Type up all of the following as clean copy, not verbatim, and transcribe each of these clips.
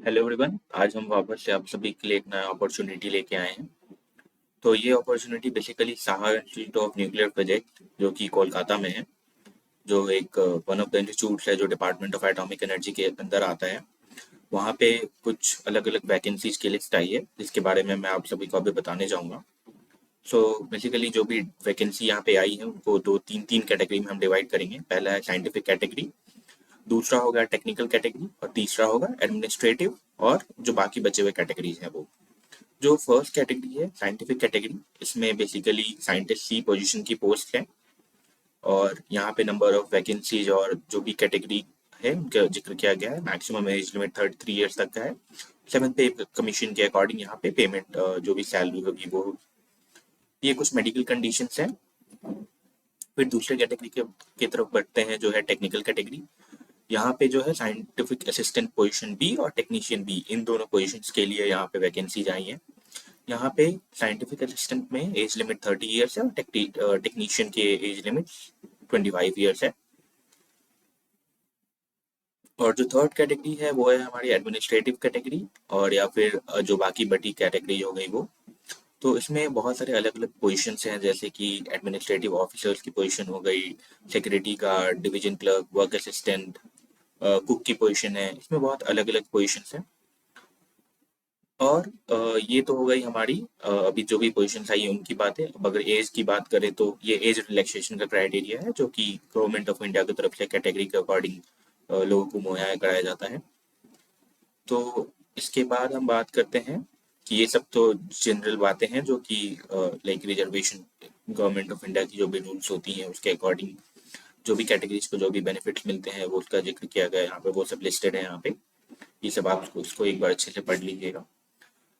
Hello everyone. आज हम वापस से आप सभी के लिए एक नया अपॉर्चुनिटी लेके आए हैं। तो ये opportunity basically Saha institute of nuclear project जो कि कोलकाता में है, जो एक वन ऑफ द इंस्टीट्यूट्स है जो डिपार्टमेंट ऑफ एटॉमिक एनर्जी के अंदर आता है। वहाँ पे कुछ अलग अलग वैकेंसीज की लिस्ट आई है जिसके बारे में मैं आप सभी को अभी बताने जाऊँगा। सो बेसिकली जो भी वैकेंसी यहाँ पे आई है उनको दो तीन तीन कैटेगरी में हम डिवाइड करेंगे। पहला है साइंटिफिक कैटेगरी, दूसरा होगा टेक्निकल कैटेगरी और तीसरा होगा एडमिनिस्ट्रेटिव। और जो बाकी बचे हुए कैटेगरीज हैं वो जो फर्स्ट कैटेगरी है साइंटिफिक कैटेगरी, इसमें बेसिकली साइंटिस्ट सी पोजीशन की पोस्ट है। और यहाँ पे नंबर ऑफ वैकेंसीज और जो भी कैटेगरी है उनका जिक्र किया गया है। मैक्सिमम एज लिमिट 33 ईयर्स तक का है। 7th पे कमीशन के अकॉर्डिंग यहाँ पे पेमेंट जो भी सैलरी होगी वो होगी। ये कुछ मेडिकल कंडीशंस हैं। फिर दूसरे कैटेगरी के तरफ बढ़ते हैं जो है टेक्निकल कैटेगरी। यहाँ पे जो है साइंटिफिक असिस्टेंट पोजीशन बी और टेक्नीशियन बी, इन दोनों पोजीशंस के लिए यहाँ पे वैकेंसीज आई हैं। यहाँ पे साइंटिफिक असिस्टेंट में एज लिमिट 30 ईयर्स है और टेक्नीशियन के एज लिमिट 25 ईयर्स है। और जो थर्ड कैटेगरी है वो है हमारी एडमिनिस्ट्रेटिव कैटेगरी, और या फिर जो बाकी बटी कैटेगरी हो गई वो। तो इसमें बहुत सारे अलग अलग पोजीशंस हैं, जैसे कि एडमिनिस्ट्रेटिव ऑफिसर्स की पोजीशन हो गई, security guard, division clerk, work assistant, cook की पोजीशन है। इसमें बहुत अलग अलग पोजीशंस हैं। और ये तो हो गई हमारी अभी जो भी पोजीशंस आई है उनकी बातें। अब अगर एज की बात करें तो ये एज रिलैक्सेशन का क्राइटेरिया है जो कि गवर्नमेंट ऑफ इंडिया की तरफ से कैटेगरी के अकॉर्डिंग लोगों को मुहैया कराया जाता है। तो इसके बाद हम बात करते हैं कि ये सब तो जनरल बातें हैं जो कि like reservation, government of India की जो भी रूल्स होती हैं उसके अकॉर्डिंग जो भी कैटेगरीज को जो भी बेनिफिट्स मिलते हैं वो उसका जिक्र किया गया है यहाँ पे। वो सब लिस्टेड है यहाँ पे। ये सब आप इसको एक बार अच्छे से पढ़ लीजिएगा।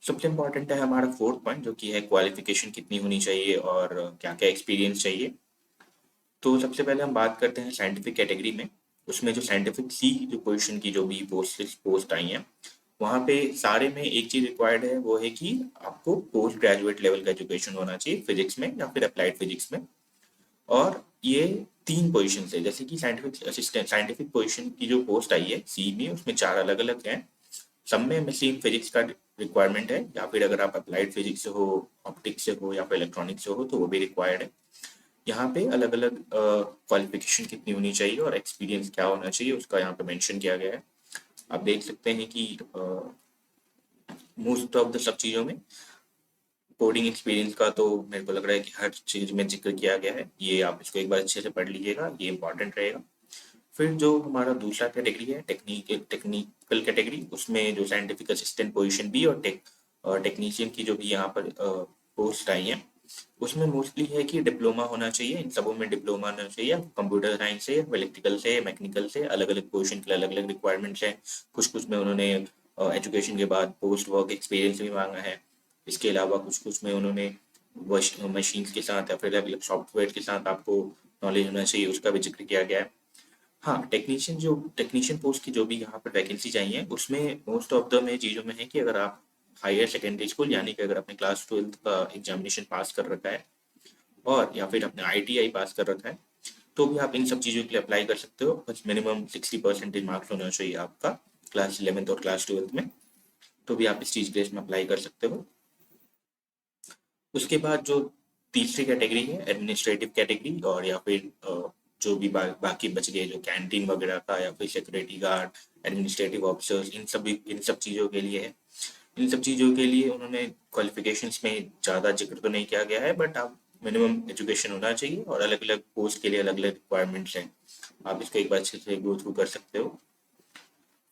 सबसे इम्पोर्टेंट है हमारा फोर्थ पॉइंट जो कि है क्वालिफिकेशन कितनी होनी चाहिए और क्या क्या एक्सपीरियंस चाहिए। तो सबसे पहले हम बात करते हैं साइंटिफिक कैटेगरी में। उसमें जो साइंटिफिक सी जो पोजीशन की जो भी पोस्ट आई हैं वहाँ पे सारे में एक चीज़ रिक्वायर्ड है, वो है कि आपको पोस्ट ग्रेजुएट लेवल का एजुकेशन होना चाहिए फिजिक्स में या फिर अप्लाइड फिजिक्स में। और ये तीन पोजीशन है, जैसे कि साइंटिफिक असिस्टेंट, साइंटिफिक पोजीशन की जो पोस्ट आई है सी में, उसमें चार अलग अलग हैं। सब में सेम फिजिक्स का रिक्वायरमेंट है, या फिर अगर आप अप्लाइड फिजिक्स से हो, ऑप्टिक्स से हो या फिर इलेक्ट्रॉनिक्स से हो तो वो भी रिक्वायर्ड है। यहाँ पे अलग अलग क्वालिफिकेशन कितनी होनी चाहिए और एक्सपीरियंस क्या होना चाहिए उसका यहाँ पे मेंशन किया गया है। आप देख सकते हैं कि मोस्ट ऑफ द सब चीज़ों में कोडिंग एक्सपीरियंस का तो मेरे को लग रहा है कि हर चीज़ में जिक्र किया गया है। ये आप इसको एक बार अच्छे से पढ़ लीजिएगा, ये इंपॉर्टेंट रहेगा। फिर जो हमारा दूसरा कैटेगरी है टेक्निकल कैटेगरी, उसमें जो साइंटिफिक असिस्टेंट पोजीशन भी और टेक्नीशियन की जो भी यहाँ पर पोस्ट आई है उसमें मोस्टली है कि डिप्लोमा होना चाहिए। इन सबों में डिप्लोमा होना चाहिए। कंप्यूटर साइंस से, इलेक्ट्रिकल से, मैकेनिकल से, अलग अलग पोजीशन के लिए अलग अलग रिक्वायरमेंट्स हैं। कुछ कुछ में उन्होंने एजुकेशन के बाद पोस्ट वर्क एक्सपीरियंस भी मांगा है। इसके अलावा कुछ कुछ में उन्होंने मशीन के साथ या फिर अलग अलग सॉफ्टवेयर के साथ आपको नॉलेज होना चाहिए, उसका भी जिक्र किया गया है। हाँ, टेक्नीशियन पोस्ट की जो भी यहाँ पर वैकेंसी चाहिए उसमें मोस्ट ऑफ द में चीज़ों में है कि अगर आप हायर सेकेंडरी स्कूल यानी कि अगर आपने क्लास 12th का एग्जामिनेशन पास कर रखा है और या फिर आपने आईटीआई पास कर रखा है तो भी आप इन सब चीज़ों के लिए अप्लाई कर सकते हो। बस मिनिमम 60% मार्क्स होना चाहिए आपका क्लास 11th और क्लास 12th में, तो भी आप इस चीज़ के लिए इसमें अप्लाई कर सकते हो। उसके बाद जो तीसरी कैटेगरी है एडमिनिस्ट्रेटिव कैटेगरी, और या फिर जो भी बाकी बच गए जो कैंटीन वगैरह का या फिर सिक्योरिटी गार्ड, एडमिनिस्ट्रेटिव ऑफिसर्स, इन सब चीज़ों के लिए है। इन सब चीज़ों के लिए उन्होंने क्वालिफिकेशंस में ज़्यादा जिक्र तो नहीं किया गया है, बट आप मिनिमम एजुकेशन होना चाहिए और अलग अलग पोस्ट के लिए अलग अलग रिक्वायरमेंट्स हैं। आप इसको एक बार अच्छे से गो थ्रू कर सकते हो।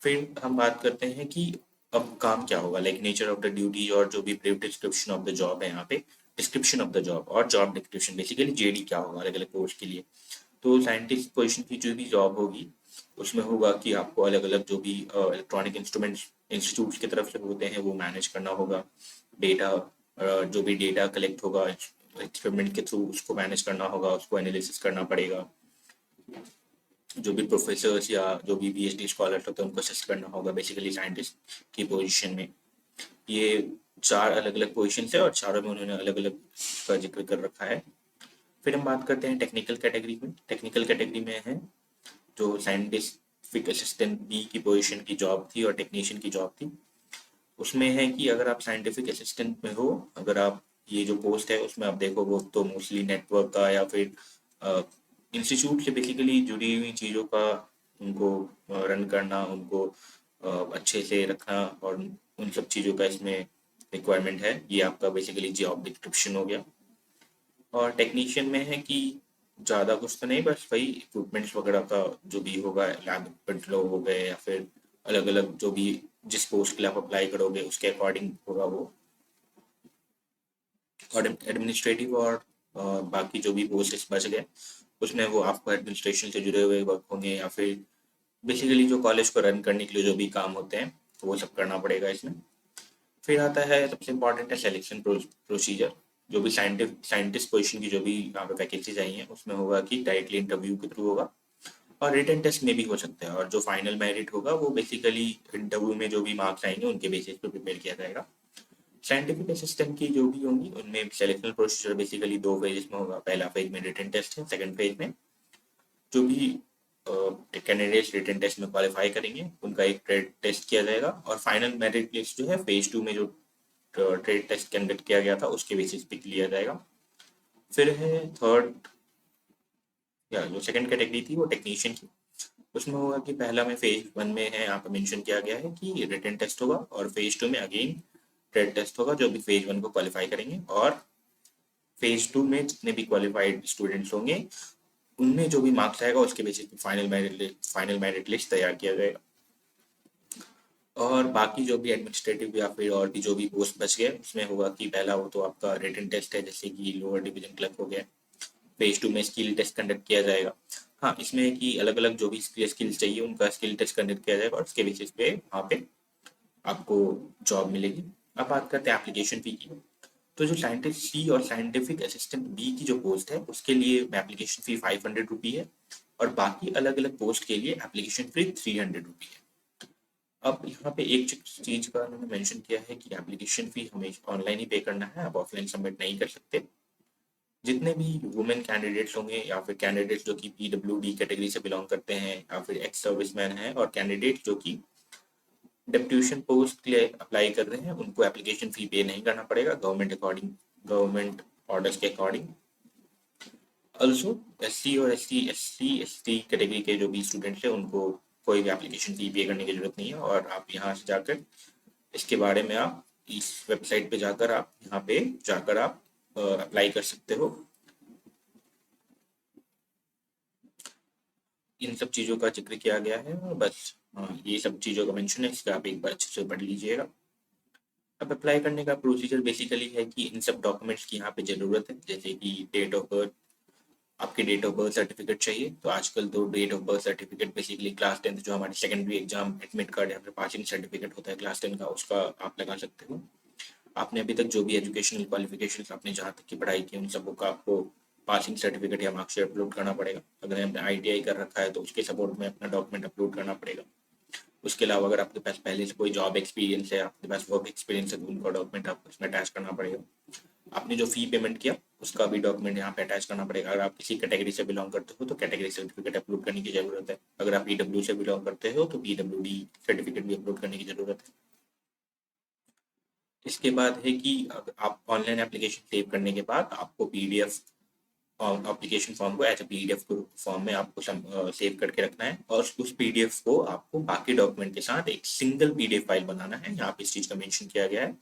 फिर हम बात करते हैं कि अब काम क्या होगा, like nature of the duties और जो भी brief description of the job है यहाँ पे। डिस्क्रिप्शन ऑफ द जॉब और जॉब डिस्क्रिप्शन, बेसिकली जेडी क्या होगा अलग अलग पोस्ट के लिए। तो साइंटिस्ट पोजीशन की जो भी जॉब होगी उसमें होगा कि आपको अलग अलग जो भी इलेक्ट्रॉनिक इंस्ट्रूमेंट्स इंस्टीट्यूट की तरफ से होते हैं वो मैनेज करना होगा। डेटा, जो भी डेटा कलेक्ट होगा एक्सपेरिमेंट के थ्रू उसको मैनेज करना होगा, उसको एनालिसिस करना पड़ेगा। जो भी प्रोफेसर्स या जो भी पीएचडी स्कॉलर होते हैं उनको असिस्ट करना होगा बेसिकली साइंटिस्ट की पोजीशन में। ये चार अलग अलग पोजीशन है और चारों में उन्होंने अलग अलग का जिक्र कर रखा है। फिर हम बात करते हैं टेक्निकल कैटेगरी में। टेक्निकल कैटेगरी में है जो साइंटिस्ट साइंटिफिक असिस्टेंट बी की पोजीशन की जॉब थी और टेक्नीशियन की जॉब थी। उसमें है कि अगर आप साइंटिफिक असिस्टेंट में हो, अगर आप ये जो पोस्ट है उसमें आप देखो वो तो मोस्टली नेटवर्क का या फिर इंस्टीट्यूट से बेसिकली जुड़ी हुई चीज़ों का उनको रन करना, उनको अच्छे से रखना और उन सब चीज़ों का इसमें रिक्वायरमेंट है। ये आपका बेसिकली जॉब डिस्क्रिप्शन हो गया। और टेक्नीशियन में है कि ज़्यादा कुछ तो नहीं, बस वही इक्विपमेंट्स वगैरह का जो भी होगा, लैब इक्विपमेंट लो हो गए या फिर अलग अलग जो भी जिस पोस्ट के लिए आप अप्लाई करोगे उसके अकॉर्डिंग होगा वो। और एडमिनिस्ट्रेटिव और बाकी जो भी पोस्ट बच गए उसमें वो आपको एडमिनिस्ट्रेशन से जुड़े हुए वर्क होंगे या फिर बेसिकली जो कॉलेज को रन करने के लिए जो भी काम होते हैं तो वो सब करना पड़ेगा इसमें। फिर आता है सबसे इम्पोर्टेंट है सिलेक्शन प्रोसीजर। जो भी साइंटिस्ट पोजीशन की जो भी यहाँ पे वैकेंसीज आई हैं उसमें होगा कि डायरेक्टली इंटरव्यू के थ्रू होगा और रिटन टेस्ट में भी हो सकता है, और जो फाइनल मेरिट होगा वो बेसिकली इंटरव्यू में जो भी मार्क्स आएंगे उनके बेसिस पे प्रिपेयर किया जाएगा। साइंटिफिक असिस्टेंट की जो भी होंगी उनमें सिलेक्शन प्रोसीजर बेसिकली दो फेजेस में होगा। पहला फेज में रिटन टेस्ट है, सेकंड फेज में जो भी कैंडिडेट्स रिटन टेस्ट में क्वालिफाई करेंगे उनका एक ट्रेड टेस्ट किया जाएगा और फाइनल मेरिट लिस्ट जो है फेज 2 में जो ट्रेड टेस्ट कंडक्ट किया गया था उसके बेसिस पे लिया जाएगा। फिर है थर्ड या जो सेकंड कैटेगरी थी वो टेक्नीशियन की। उसमें होगा कि पहला में फेज 1 में है, यहाँ पे मेंशन किया गया है कि रिटन टेस्ट होगा और फेज 2 में अगेन ट्रेड टेस्ट होगा जो भी फेज 1 को क्वालिफाई करेंगे। और फेज 2 में जितने भी क्वालिफाइड स्टूडेंट्स होंगे उनमें जो भी मार्क्स आएगा उसके बेसिस पे फाइनल मेरिट लिस्ट तैयार किया जाएगा। और बाकी जो भी एडमिनिस्ट्रेटिव या फिर और भी जो भी पोस्ट बच गए उसमें होगा कि पहला वो तो आपका रिटन टेस्ट है जैसे कि लोअर डिवीजन क्लर्क हो गया। फेज 2 में स्किल टेस्ट कंडक्ट किया जाएगा। हाँ, इसमें है कि अलग अलग जो भी स्किल्स चाहिए उनका स्किल टेस्ट कंडक्ट किया जाएगा और उसके बेसिस पे वहाँ पे आपको जॉब मिलेगी। अब बात करते हैं एप्लीकेशन फी की। तो जो साइंटिस्ट सी और साइंटिफिक असिस्टेंट बी की जो पोस्ट है उसके लिए एप्लीकेशन फी 500 रुपी है और बाकी अलग अलग पोस्ट के लिए एप्लीकेशन फी 300 रुपी है। अब यहाँ पे एक चीज का उन्होंने मेंशन किया है कि एप्लीकेशन फी हमें ऑनलाइन ही पे करना है, आप ऑफलाइन सबमिट नहीं कर सकते। जितने भी वुमेन कैंडिडेट्स होंगे या फिर कैंडिडेट्स जो कि पीडब्ल्यूडी कैटेगरी से बिलोंग करते हैं या फिर एक्स सर्विसमैन हैं और कैंडिडेट जो कि डेप्यूटेशन पोस्ट के लिए अप्लाई कर रहे हैं उनको एप्लीकेशन फी पे नहीं करना पड़ेगा गवर्नमेंट ऑर्डर्स के अकॉर्डिंग। ऑल्सो एससी और एसटी कैटेगरी के जो भी स्टूडेंट्स हैं उनको कोई भी एप्लीकेशन फी पे करने की जरूरत नहीं है और आप यहाँ से जाकर इसके बारे में आप इस वेबसाइट पे जाकर आप यहाँ पे जाकर आप अप्लाई कर सकते हो। इन सब चीज़ों का जिक्र किया गया है और बस ये सब चीज़ों का मेंशन है, इसका आप एक बार अच्छे से पढ़ लीजिएगा। अब अप्लाई करने का प्रोसीजर बेसिकली है कि इन सब डॉक्यूमेंट्स की यहाँ पे ज़रूरत है जैसे कि डेट ऑफ बर्थ, आपकी डेट ऑफ बर्थ सर्टिफिकेट चाहिए। तो आजकल तो date of birth certificate basically class 10 जो हमारी सेकेंडरी एग्जाम एडमिट कार्ड या फिर पासिंग सर्टिफिकेट होता है क्लास 10 का उसका आप लगा सकते हो। आपने अभी तक जो भी एजुकेशनल क्वालिफिकेशन आपने जहाँ तक की पढ़ाई की उन सबको का आपको पासिंग सर्टिफिकेट या मार्कशीट अपलोड करना पड़ेगा। अगर आपने आईटीआई कर रखा है तो उसके सपोर्ट में अपना डॉक्यूमेंट अपलोड करना पड़ेगा। उसके अलावा अगर आपके पास पहले से कोई जॉब एक्सपीरियंस है, आपके पास वर्क एक्सपीरियंस है तो उनका डॉक्यूमेंट आपको उसमें अटैच करना पड़ेगा। आपने जो फी पेमेंट किया उसका भी डॉक्यूमेंट यहाँ पे अटैच करना पड़ेगा। अगर आप किसी कैटेगरी से बिलोंग करते हो तो कैटेगरी सर्टिफिकेट अपलोड करने की जरूरत है। अगर आप पीडब्ल्यू से बिलोंग करते हो तो पीडब्ल्यूडी सर्टिफिकेट भी अपलोड करने की जरूरत है। इसके बाद है कि आप ऑनलाइन एप्लीकेशन सेव करने के बाद आपको पीडीएफ एप्लीकेशन फॉर्म को एज ए पीडीएफ फॉर्म में आपको सेव करके रखना है और उस पीडीएफ को आपको बाकी डॉक्यूमेंट के साथ एक सिंगल पीडीएफ फाइल बनाना है। यहाँ पे इस चीज का मेंशन किया गया है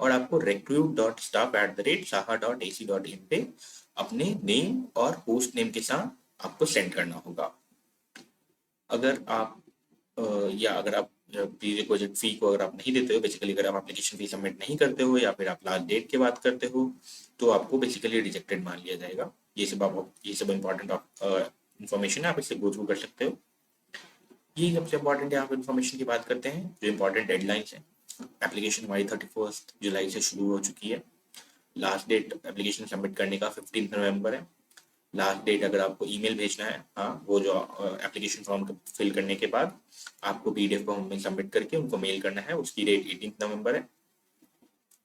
और आपको recruit.staff@saha.ac.in पे अपने नेम और पोस्ट नेम के साथ आपको सेंड करना होगा। अगर आप या अगर आप प्री रिक्विजिट फी को अगर आप नहीं देते हो, बेसिकली अगर आप एप्लीकेशन फी सबमिट नहीं करते हो या फिर आप लास्ट डेट के बाद करते हो तो आपको बेसिकली रिजेक्टेड मान लिया जाएगा। ये सब इम्पोर्टेंट इन्फॉर्मेशन है, आप इससे गो थ्रू कर सकते हो। ये सबसे इम्पोर्टेंट है। आप इन्फॉर्मेशन की बात करते हैं जो इम्पोर्टेंट डेडलाइंस है। एप्लीकेशन हमारी 31 जुलाई से शुरू हो चुकी है। लास्ट डेट एप्लीकेशन सबमिट करने का 15 नवंबर है। लास्ट डेट अगर आपको ईमेल भेजना है, हाँ, वो जो एप्लीकेशन फॉर्म फिल करने के बाद आपको पीडीएफ को हमें सबमिट करके उनको मेल करना है, उसकी डेट 18 नवंबर है।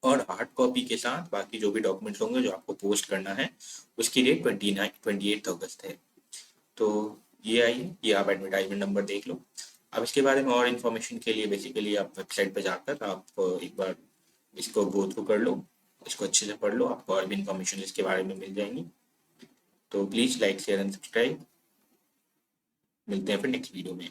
और हार्ड कॉपी के साथ बाकी जो भी डॉक्यूमेंट्स होंगे जो आपको पोस्ट करना है उसकी डेट 28 अगस्त है। तो ये आइए, ये आप एडवर्टाइजमेंट नंबर देख लो। अब इसके बारे में और इन्फॉर्मेशन के लिए बेसिकली आप वेबसाइट पे जाकर आप एक बार इसको गो थ्रू कर लो, इसको अच्छे से पढ़ लो, आपको और भी इन्फॉर्मेशन इसके बारे में मिल जाएंगी। तो please like share and subscribe. मिलते हैं फिर नेक्स्ट वीडियो में।